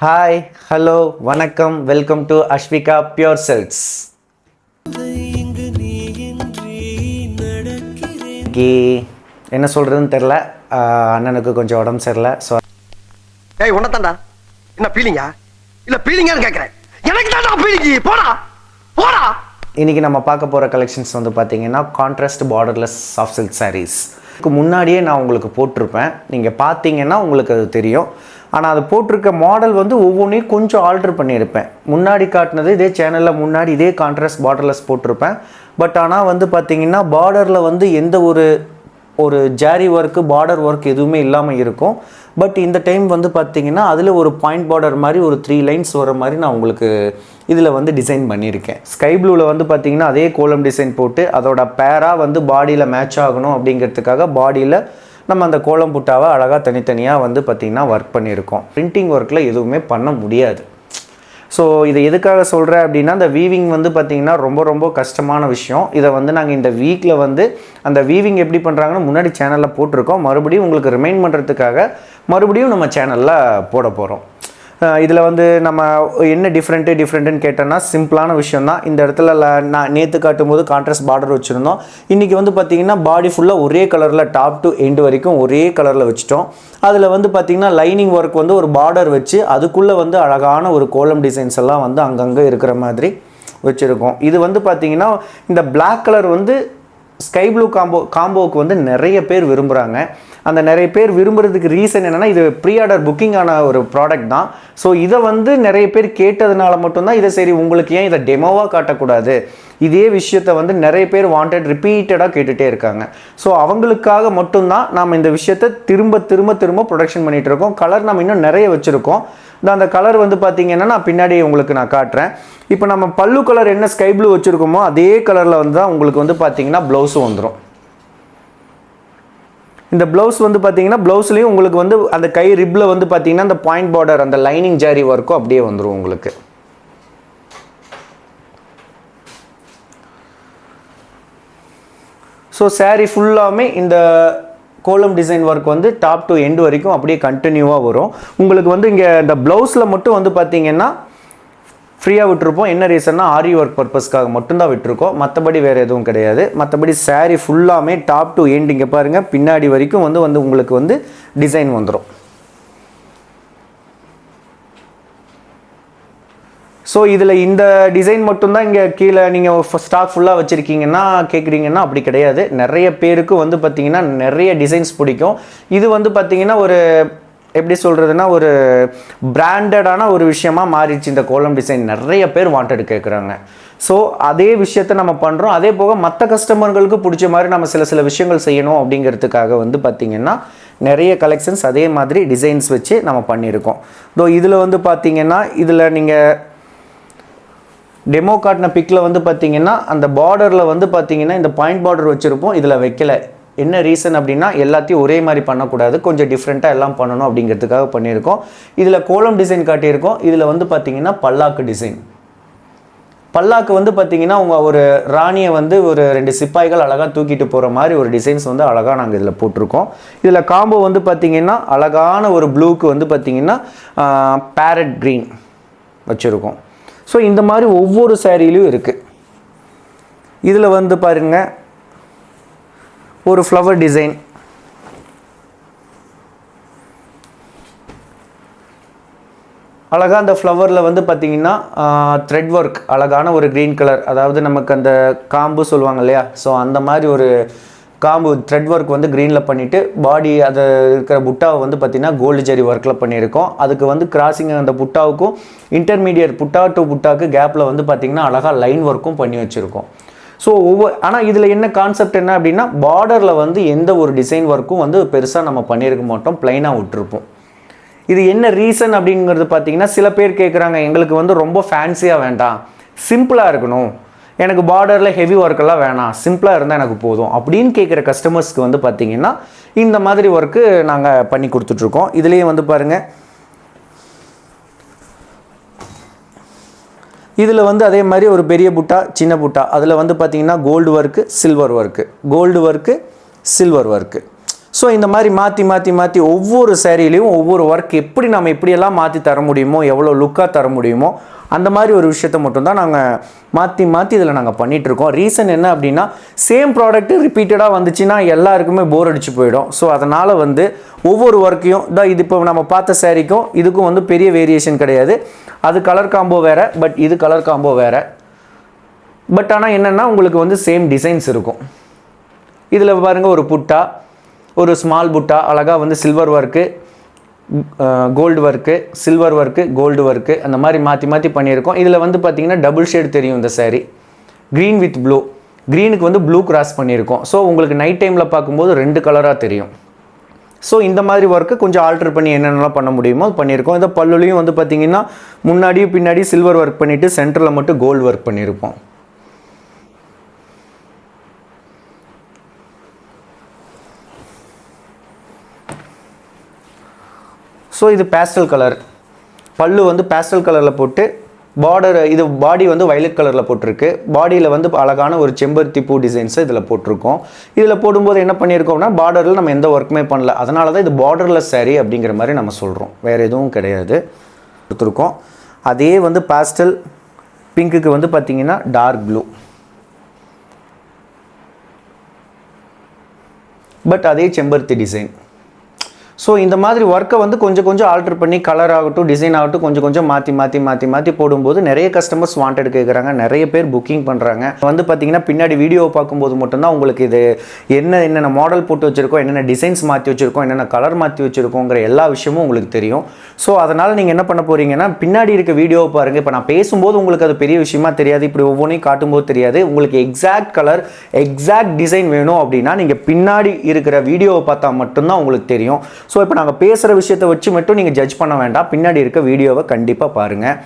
Hi, hello, வணக்கம், welcome to Aswika pure silks. என்ன சொல்கிறதுன்னு தெரில, அண்ணனுக்கு கொஞ்சம் உடம்பு சரியில்லை. ஸோ ஏய் உன்னதாண்டா என்ன பீலிங்கா இல்லை பீலிங்கான்னு கேட்குறேன். எனக்கு தான்டா பீலிங்கி, போடா போடா. இன்றைக்கி நம்ம பார்க்க போகிற கலெக்ஷன்ஸ் வந்து பார்த்திங்கன்னா contrast borderless soft silk saris. முன்னாடியே நான் உங்களுக்கு போட்டிருப்பேன், நீங்கள் பார்த்தீங்கன்னா உங்களுக்கு அது தெரியும். ஆனால் அது போட்டிருக்க மாடல் வந்து ஒவ்வொன்றையும் கொஞ்சம் ஆல்ட்ரு பண்ணியிருப்பேன். முன்னாடி காட்டினது இதே சேனலில் முன்னாடி இதே கான்ட்ராஸ்ட் பார்டர்லெஸ் போட்டிருப்பேன். பட் ஆனால் வந்து பார்த்திங்கன்னா பார்டரில் வந்து எந்த ஒரு ஜாரி ஒர்க்கு பார்டர் ஒர்க் எதுவுமே இல்லாமல் இருக்கும். பட் இந்த டைம் வந்து பார்த்திங்கன்னா அதில் ஒரு பாயிண்ட் பார்டர் மாதிரி ஒரு 3 லைன்ஸ் வர மாதிரி நான் உங்களுக்கு இதில் வந்து டிசைன் பண்ணியிருக்கேன். ஸ்கை ப்ளூவில் வந்து பார்த்திங்கன்னா அதே கோலம் டிசைன் போட்டு அதோட பேராக வந்து பாடியில் மேட்ச் ஆகணும் அப்படிங்கிறதுக்காக பாடியில் நம்ம அந்த கோலம் புட்டாவை அழகாக தனித்தனியாக வந்து பார்த்திங்கன்னா ஒர்க் பண்ணியிருக்கோம். பிரிண்டிங் ஒர்க்கில் எதுவுமே பண்ண முடியாது. ஸோ இதை எதுக்காக சொல்கிறேன் அப்படின்னா, அந்த வீவிங் வந்து பார்த்திங்கன்னா ரொம்ப ரொம்ப கஷ்டமான விஷயம். இதை வந்து நாங்கள் இந்த வீக்கில் வந்து அந்த வீவிங் எப்படி பண்ணுறாங்கன்னு முன்னாடி சேனலில் போட்டிருக்கோம். மறுபடியும் உங்களுக்கு ரிமைண்ட் பண்ணுறதுக்காக மறுபடியும் நம்ம சேனலில் போட போகிறோம். இதில் வந்து நம்ம என்ன டிஃப்ரெண்ட்டுன்னு கேட்டோன்னா சிம்பிளான விஷயம் தான். இந்த இடத்துல நான் நேற்று காட்டும் போது கான்ட்ராஸ்ட் பார்டர் வச்சுருந்தோம். இன்றைக்கி வந்து பார்த்திங்கன்னா பாடி ஃபுல்லாக ஒரே கலரில் டாப் டு எண்டு வரைக்கும் ஒரே கலரில் வச்சுட்டோம். அதில் வந்து பார்த்திங்கன்னா லைனிங் ஒர்க் வந்து ஒரு பார்டர் வச்சு அதுக்குள்ளே வந்து அழகான ஒரு கோலம் டிசைன்ஸ் எல்லாம் வந்து அங்கங்கே இருக்கிற மாதிரி வச்சுருக்கோம். இது வந்து பார்த்திங்கன்னா இந்த பிளாக் கலர் வந்து ஸ்கை ப்ளூ காம்போவுக்கு வந்து நிறைய பேர் விரும்புகிறாங்க. அந்த நிறைய பேர் விரும்புகிறதுக்கு ரீசன் என்னென்னா, இது ப்ரீ ஆர்டர் புக்கிங் ஆன ஒரு ப்ராடக்ட் தான். ஸோ இதை வந்து நிறைய பேர் கேட்டதுனால மட்டும்தான் இதை சரி உங்களுக்கு ஏன் இதை டெமோவாக காட்டக்கூடாது, இதே விஷயத்தை வந்து நிறைய பேர் வாண்டட் ரிப்பீட்டடாக கேட்டுகிட்டே இருக்காங்க. ஸோ அவங்களுக்காக மட்டும்தான் நாம் இந்த விஷயத்தை திரும்ப ப்ரொடக்ஷன் பண்ணிகிட்டு இருக்கோம். கலர் நம்ம இன்னும் நிறைய வச்சுருக்கோம். அந்த கலர் வந்து பார்த்திங்கன்னா நான் பின்னாடி உங்களுக்கு நான் காட்டுறேன். இப்போ நம்ம பல்லு கலர் என்ன ஸ்கை ப்ளூ வச்சுருக்கோமோ அதே கலரில் வந்து தான் உங்களுக்கு வந்து பார்த்திங்கன்னா ப்ளவுஸும் வந்துடும். இந்த ப்ளவுஸ் வந்து பார்த்திங்கன்னா ப்ளவுஸ்லேயும் உங்களுக்கு வந்து அந்த கை ரிப்பில் வந்து பார்த்திங்கன்னா அந்த பாயிண்ட் பார்டர் அந்த லைனிங் ஜாரி ஒர்க்கும் அப்படியே வந்துடும் உங்களுக்கு. ஸோ சாரீ ஃபுல்லாமே இந்த கோலம் டிசைன் ஒர்க் வந்து டாப் டு எண்டு வரைக்கும் அப்படியே கண்டினியூவாக வரும். உங்களுக்கு வந்து இங்கே இந்த ப்ளவுஸில் மட்டும் வந்து பார்த்திங்கன்னா ஃப்ரீயாக விட்டுருப்போம். என்ன ரீசன்னா ஆரி ஒர்க் பர்பஸ்க்காக மட்டும்தான் விட்டுருக்கோம், மற்றபடி வேறு எதுவும் கிடையாது. மற்றபடி சாரீ ஃபுல்லாமே டாப் டு எண்ட் இங்கே பாருங்கள் பின்னாடி வரைக்கும் வந்து உங்களுக்கு வந்து டிசைன் வந்துடும். ஸோ இதில் இந்த டிசைன் மட்டும்தான் இங்கே கீழே நீங்கள் ஸ்டாக் ஃபுல்லாக வச்சுருக்கீங்கன்னா கேட்குறீங்கன்னா அப்படி கிடையாது. நிறைய பேருக்கு வந்து பார்த்திங்கன்னா நிறைய டிசைன்ஸ் பிடிக்கும். இது வந்து பார்த்திங்கன்னா ஒரு எப்படி சொல்கிறதுனா ஒரு பிராண்டடான ஒரு விஷயமாக மாறிடுச்சு. இந்த கோலம் டிசைன் நிறைய பேர் வாண்டட் கேட்குறாங்க. ஸோ அதே விஷயத்தை நம்ம பண்ணுறோம். அதே போக மற்ற கஸ்டமர்களுக்கு பிடிச்ச மாதிரி நம்ம சில விஷயங்கள் செய்யணும் அப்படிங்கிறதுக்காக வந்து பார்த்திங்கன்னா நிறைய கலெக்ஷன்ஸ் அதே மாதிரி டிசைன்ஸ் வச்சு நம்ம பண்ணியிருக்கோம். இதில் வந்து பார்த்திங்கன்னா இதில் நீங்கள் டெமோ காட்டின பிக்கில் வந்து பார்த்திங்கன்னா அந்த பார்டரில் வந்து பார்த்திங்கன்னா இந்த பாயிண்ட் பார்டர் வச்சுருப்போம், இதில் வைக்கலை. என்ன ரீசன் அப்படின்னா எல்லாத்தையும் ஒரே மாதிரி பண்ணக்கூடாது, கொஞ்சம் டிஃப்ரெண்ட்டாக எல்லாம் பண்ணணும் அப்படிங்கிறதுக்காக பண்ணியிருக்கோம். இதில் கோலம் டிசைன் காட்டியிருக்கோம். இதில் வந்து பார்த்திங்கன்னா பல்லாக்கு டிசைன். பல்லாக்கு வந்து பார்த்திங்கன்னா உங்கள் ஒரு ராணியை வந்து ஒரு 2 சிப்பாய்கள் அழகாக தூக்கிட்டு போகிற மாதிரி ஒரு டிசைன்ஸ் வந்து அழகாக நாங்கள் இதில் போட்டிருக்கோம். இதில் காம்போ வந்து பார்த்திங்கன்னா அழகான ஒரு ப்ளூக்கு வந்து பார்த்திங்கன்னா பேரட் க்ரீன் வச்சுருக்கோம். ஸோ இந்த மாதிரி ஒவ்வொரு சாரிலையும் இருக்குது. இதில் வந்து பாருங்கள் ஒரு ஃப்ளவர் டிசைன், அழகாக அந்த ஃப்ளவரில் வந்து பார்த்திங்கன்னா த்ரெட் ஒர்க் அழகான ஒரு க்ரீன் கலர், அதாவது நமக்கு அந்த காம்பு சொல்லுவாங்க இல்லையா, ஸோ அந்த மாதிரி ஒரு காம்பு த்ரெட் ஒர்க் வந்து க்ரீனில் பண்ணிவிட்டு பாடி அதை இருக்கிற புட்டாவை வந்து பார்த்திங்கன்னா கோல்டு ஜெரி ஒர்க்கில் பண்ணியிருக்கோம். அதுக்கு வந்து கிராசிங் அந்த புட்டாவுக்கும் இன்டர்மீடியட் புட்டா டு புட்டாவுக்கு கேப்பில் வந்து பார்த்திங்கன்னா அழகாக லைன் ஒர்க்கும் பண்ணி வச்சுருக்கோம். ஸோ ஆனால் இதில் என்ன கான்செப்ட் என்ன அப்படின்னா பார்டரில் வந்து எந்த ஒரு டிசைன் ஒர்க்கும் வந்து பெருசாக நம்ம பண்ணியிருக்க மாட்டோம், ப்ளைனாக விட்டுருப்போம். இது என்ன ரீசன் அப்படிங்கிறது பார்த்திங்கன்னா சில பேர் கேட்குறாங்க, எங்களுக்கு வந்து ரொம்ப ஃபேன்சியாக வேண்டாம், சிம்பிளாக இருக்கணும், எனக்கு பார்டரில் ஹெவி ஒர்க்கெல்லாம் வேணாம், சிம்பிளாக இருந்தால் எனக்கு போதும் அப்படின்னு கேட்குற கஸ்டமர்ஸ்க்கு வந்து பார்த்திங்கன்னா இந்த மாதிரி ஒர்க்கு நாங்கள் பண்ணி கொடுத்துட்ருக்கோம். இதுலேயே வந்து பாருங்கள் இதில் வந்து அதே மாதிரி ஒரு பெரிய புட்டா சின்ன புட்டா அதில் வந்து பார்த்திங்கன்னா gold work silver work, gold work silver work. So இந்த மாதிரி மாற்றி மாற்றி மாற்றி ஒவ்வொரு சேரீலையும் ஒவ்வொரு ஒர்க் எப்படி நம்ம எப்படியெல்லாம் மாற்றி தர முடியுமோ, எவ்வளோ லுக்காக தர முடியுமோ, அந்த மாதிரி ஒரு விஷயத்த மட்டும்தான் நாங்கள் மாற்றி மாற்றி இதில் நாங்கள் பண்ணிகிட்ருக்கோம். ரீசன் என்ன அப்படின்னா, சேம் ப்ராடக்ட்டு ரிப்பீட்டடாக வந்துச்சுன்னா எல்லாருக்குமே போர் அடிச்சு போயிடும். ஸோ அதனால் வந்து ஒவ்வொரு ஒர்க்கையும் இது இப்போ நம்ம பார்த்த சேரீக்கும் இதுக்கும் வந்து பெரிய வேரியேஷன் கிடையாது. அது கலர் காம்போ வேறு, பட் இது கலர் காம்போ வேறு. பட் ஆனால் என்னென்னா உங்களுக்கு வந்து சேம் டிசைன்ஸ் இருக்கும். இதில் பாருங்கள், ஒரு புட்டா, ஒரு ஸ்மால் புட்டா அழகாக வந்து silver work, gold work, silver work, gold work, அந்த மாதிரி மாற்றி மாற்றி பண்ணியிருக்கோம். இதில் வந்து பார்த்திங்கன்னா டபுள் ஷேட் தெரியும் இந்த சாரீ, க்ரீன் வித் ப்ளூ. க்ரீனுக்கு வந்து ப்ளூ கிராஸ் பண்ணியிருக்கோம். ஸோ உங்களுக்கு நைட் டைமில் பார்க்கும்போது 2 கலராக தெரியும். ஸோ இந்த மாதிரி ஒர்க்கு கொஞ்சம் ஆல்டர் பண்ணி என்னென்னலாம் பண்ண முடியுமோ அது பண்ணியிருக்கோம். இந்த பல்லுலையும் வந்து பார்த்திங்கன்னா முன்னாடியும் பின்னாடி சில்வர் ஒர்க் பண்ணிவிட்டு சென்டரில் மட்டும் கோல்டு ஒர்க் பண்ணியிருப்போம். ஸோ இது பேஸ்டல் கலர், பல்லு வந்து பேஸ்டல் கலரில் போட்டு, பார்டர் இது பாடி வந்து வயலட் கலரில் போட்டிருக்கு. பாடியில் வந்து அழகான ஒரு செம்பருத்தி பூ டிசைன்ஸை இதில் போட்டிருக்கோம். இதில் போடும்போது என்ன பண்ணியிருக்கோம்னா, பார்டரில் நம்ம எந்த ஒர்க்குமே பண்ணல. அதனால தான் இது பார்டர்லெஸ் சாரீ அப்படிங்கிற மாதிரி நம்ம சொல்கிறோம். வேறு எதுவும் கிடையாது. கொடுத்துருக்கோம். அதே வந்து பேஸ்டல் பிங்க்குக்கு வந்து பார்த்திங்கன்னா டார்க் ப்ளூ, பட் அதே செம்பருத்தி டிசைன். ஸோ இந்த மாதிரி ஒர்க்கை வந்து கொஞ்சம் கொஞ்சம் ஆல்டர் பண்ணி கலர் ஆகட்டும், டிசைன் ஆகட்டும், கொஞ்சம் கொஞ்சம் மாற்றி மாற்றி மாற்றி மாற்றி போடும்போது நிறைய கஸ்டமர்ஸ் வாண்டட் கேட்குறாங்க, நிறைய பேர் புக்கிங் பண்ணுறாங்க. வந்து பார்த்திங்கன்னா பின்னாடி வீடியோ பார்க்கும்போது மட்டும்தான் உங்களுக்கு இது என்னென்ன மாடல் போட்டு வச்சுருக்கோம், என்னென்ன டிசைன்ஸ் மாற்றி வச்சுருக்கோம், என்னென்ன கலர் மாற்றி வச்சுருக்கோங்கிற எல்லா விஷயமும் உங்களுக்கு தெரியும். ஸோ அதனால் நீங்கள் என்ன பண்ண போகிறீங்கன்னா, பின்னாடி இருக்க வீடியோவை பாருங்கள். இப்போ நான் பேசும்போது உங்களுக்கு அது பெரிய விஷயமா தெரியாது, இப்படி ஒவ்வொன்றையும் காட்டும்போது தெரியாது. உங்களுக்கு எக்ஸாக்ட் கலர், எக்ஸாக்ட் டிசைன் வேணும் அப்படின்னா நீங்கள் பின்னாடி இருக்கிற வீடியோவை பார்த்தா மட்டும்தான் உங்களுக்கு தெரியும். ஸோ இப்போ நாங்கள் பேசுகிற விஷயத்தை வச்சு மட்டும் நீங்கள் ஜட்ஜ் பண்ண வேண்டாம், பின்னாடி இருக்க வீடியோவை கண்டிப்பாக பாருங்கள்.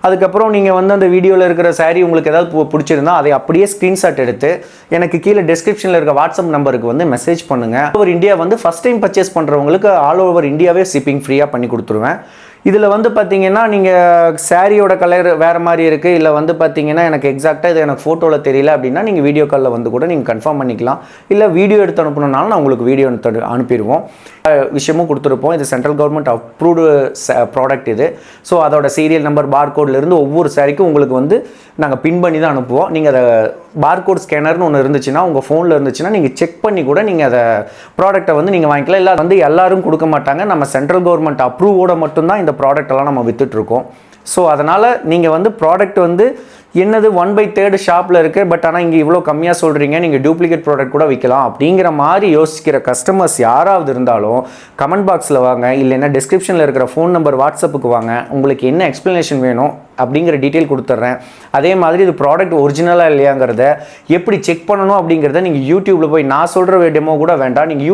அதுக்கப்புறம் நீங்கள் வந்து அந்த வீடியோவில் இருக்கிற சாரீ உங்களுக்கு ஏதாவது பிடிச்சிருந்தா அதை அப்படியே ஸ்க்ரீன்ஷாட் எடுத்து எனக்கு கீழே டிஸ்கிரிப்ஷனில் இருக்க வாட்ஸ்அப் நம்பருக்கு வந்து மெசேஜ் பண்ணுங்கள். ஓவர் இந்தியா வந்து ஃபஸ்ட் டைம் பர்ச்சேஸ் பண்ணுறவங்களுக்கு ஆல் ஓவர் இந்தியாவே ஷிப்பிங் ஃப்ரீயாக பண்ணி கொடுத்துருவேன். இதில் வந்து பார்த்தீங்கன்னா நீங்கள் சாரியோட கலர் வேறு மாதிரி இருக்குது, இல்லை வந்து பார்த்தீங்கன்னா எனக்கு எக்ஸாக்டாக இது எனக்கு ஃபோட்டோவில் தெரியல அப்படின்னா நீங்கள் வீடியோ காலில் வந்து கூட நீங்கள் கன்ஃபார்ம் பண்ணிக்கலாம். இல்லை வீடியோ எடுத்து அனுப்பணுன்னாலும் நான் உங்களுக்கு வீடியோ எடுத்து அனுப்பிடுவோம். விஷயமும் கொடுத்துருப்போம். இது சென்ட்ரல் கவர்மெண்ட் அப்ரூவ்டு ப்ராடக்ட் இது. ஸோ அதோட சீரியல் நம்பர், பார்கோட்லேருந்து ஒவ்வொரு சாரிக்கும் உங்களுக்கு வந்து நாங்கள் பின் பண்ணி தான் அனுப்புவோம். நீங்கள் அதை பார்கோட் ஸ்கேனர்னு ஒன்று இருந்துச்சுன்னா உங்கள் ஃபோனில் இருந்துச்சுன்னா நீங்கள் செக் பண்ணி கூட நீங்கள் அதை ப்ராடக்ட்டை வந்து நீங்கள் வாங்கிக்கலாம். இல்லை வந்து எல்லாரும் கொடுக்க மாட்டாங்க, நம்ம சென்ட்ரல் கவர்மெண்ட் அப்ரூவோட மட்டும்தான் இந்த ப்ராடக்டெல்லாம் நம்ம விற்றுட்ருக்கோம். ஸோ அதனால் நீங்கள் வந்து ப்ராடக்ட் வந்து என்னது 1/3 ஷாப்பில் இருக்குது, பட் ஆனால் இங்கே இவ்வளோ கம்மியாக சொல்கிறீங்க, நீங்கள் டூப்ளிகேட் ப்ராடக்ட் கூட விற்கலாம் அப்படிங்கிற மாதிரி யோசிக்கிற கஸ்டமர்ஸ் யாராவது இருந்தாலும் கமெண்ட் பாக்ஸில் வாங்க, இல்லைன்னா டிஸ்கிரிப்ஷனில் இருக்கிற ஃபோன் நம்பர், வாட்ஸ்அப்புக்கு வாங்க. உங்களுக்கு என்ன எக்ஸ்ப்ளனேஷன் வேணும் அப்படிங்கிற டீட்டெயில் கொடுத்துட்றேன். அதே மாதிரி இது ப்ராடக்ட் ஒரிஜினலாக இல்லையாங்கிறத எப்படி செக் பண்ணணும் அப்படிங்கிறத நீங்கள் யூடியூப்பில் போய், நான் சொல்கிற டெமோ கூட வேண்டாம், நீங்கள்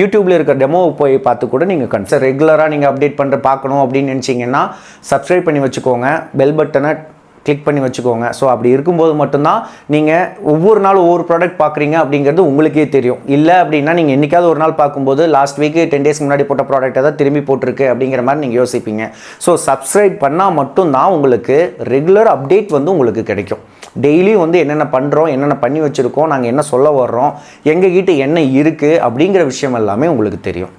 யூடியூப்பில் இருக்கிற டெமோவை போய் பார்த்து கூட நீங்கள் ரெகுலராக நீங்கள் அப்டேட் பண்ணுற பார்க்கணும் அப்படின்னு நினச்சிங்கன்னா சப்ஸ்கிரைப் பண்ணி வச்சுக்கோங்க, பெல் பட்டனை கிளிக் பண்ணி வச்சுக்கோங்க. ஸோ அப்படி இருக்கும்போது மட்டும்தான் நீங்கள் ஒவ்வொரு நாள் ஒவ்வொரு ப்ராடக்ட் பார்க்குறீங்க அப்படிங்கிறது உங்களுக்கே தெரியும். இல்லை அப்படின்னா நீங்கள் என்றைக்காவது ஒரு நாள் பார்க்கும்போது லாஸ்ட் வீக்கு 10 டேஸ்க்கு முன்னாடி போட்ட ப்ராடக்ட் தான் திரும்பி போட்டிருக்கு அப்படிங்கிற மாதிரி நீங்கள் யோசிப்பீங்க. ஸோ சப்ஸ்கிரைப் பண்ணால் மட்டும்தான் உங்களுக்கு ரெகுலர் அப்டேட் வந்து உங்களுக்கு கிடைக்கும். டெய்லியும் வந்து என்னென்ன பண்ணுறோம், என்னென்ன பண்ணி வச்சுருக்கோம், நாங்கள் என்ன சொல்ல வர்றோம், எங்ககிட்ட என்ன இருக்குது அப்படிங்கிற விஷயம் எல்லாமே உங்களுக்கு தெரியும்.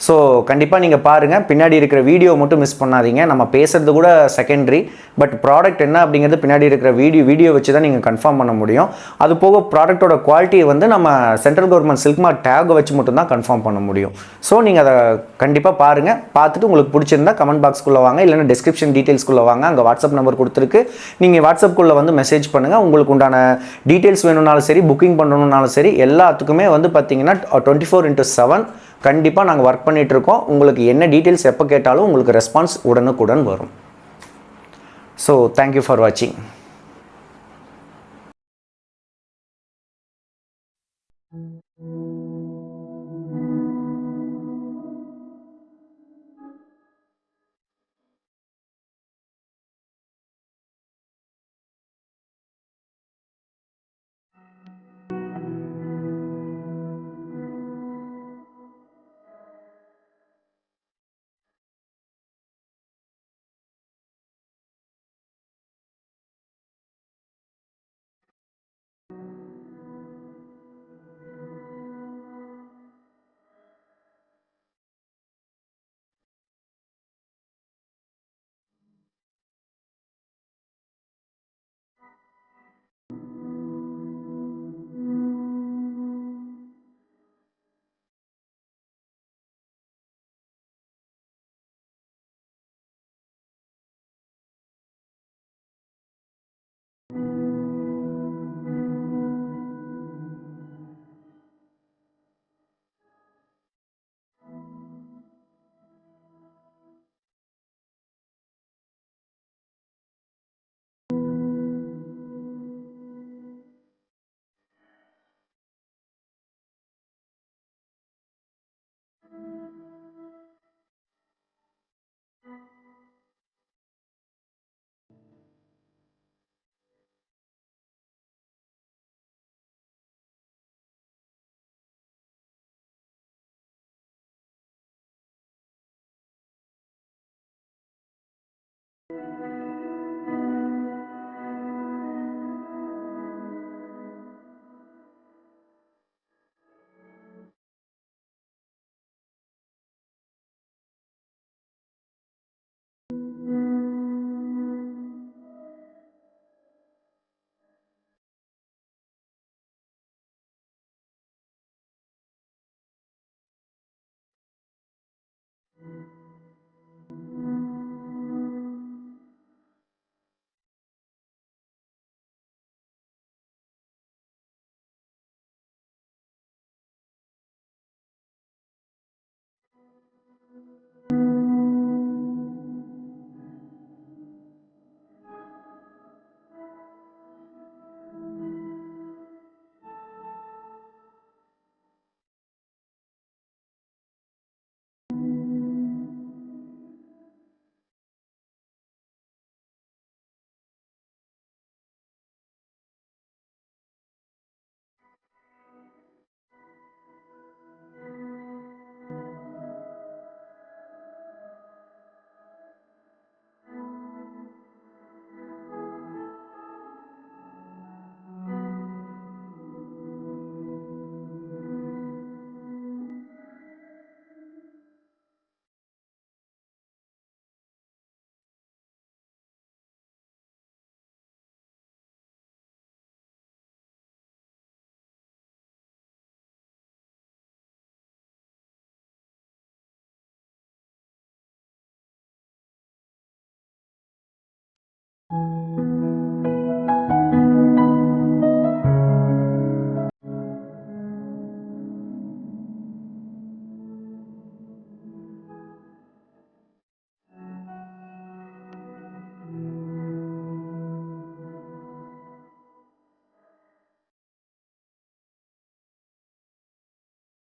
ஸோ கண்டிப்பாக நீங்கள் பாருங்கள், பின்னாடி இருக்கிற வீடியோ மட்டும் மிஸ் பண்ணாதீங்க. நம்ம பேசுகிறது கூட செகண்டரி, பட் ப்ராடக்ட் என்ன அப்படிங்கிறது பின்னாடி இருக்கிற வீடியோ வச்சு தான் நீங்கள் கன்ஃபார்ம் பண்ண முடியும். அது போக ப்ராடக்ட்டோட குவாலிட்டியை வந்து நம்ம central government silk mark take வச்சு மட்டும் தான் கன்ஃபார்ம் பண்ண முடியும். ஸோ நீங்கள் அதை கண்டிப்பாக பாருங்கள். பார்த்துட்டு உங்களுக்கு பிடிச்சிருந்தா கமெண்ட் பாக்ஸ்க்குள்ளே வாங்க, இல்லைன்னா டிஸ்கிரிப்ஷன் டீட்டெயில்ஸ்க்குள்ளே வாங்க, அங்கே வாட்ஸ்அப் நம்பர் கொடுத்துருக்கு. நீங்கள் வாட்ஸ்அப்புக்குள்ளே வந்து மெசேஜ் பண்ணுங்கள். உங்களுக்கு உண்டான டீட்டெயில்ஸ் வேணும்னாலும் சரி, புக்கிங் பண்ணணுன்னாலும் சரி, எல்லாத்துக்குமே வந்து பார்த்தீங்கன்னா 24/7 கண்டிப்பாக நாங்கள் ஒர்க் பண்ணிகிட்ருக்கோம். உங்களுக்கு என்ன டீட்டெயில்ஸ் எப்போ கேட்டாலும் உங்களுக்கு ரெஸ்பான்ஸ் உடனுக்குடன் வரும். ஸோ தேங்க்யூ ஃபார் வாட்சிங்.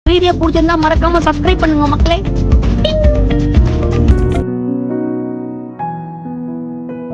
வீடியோ பிடிச்சிருந்தா மறக்காம சப்ஸ்கிரைப் பண்ணுங்க மக்களே.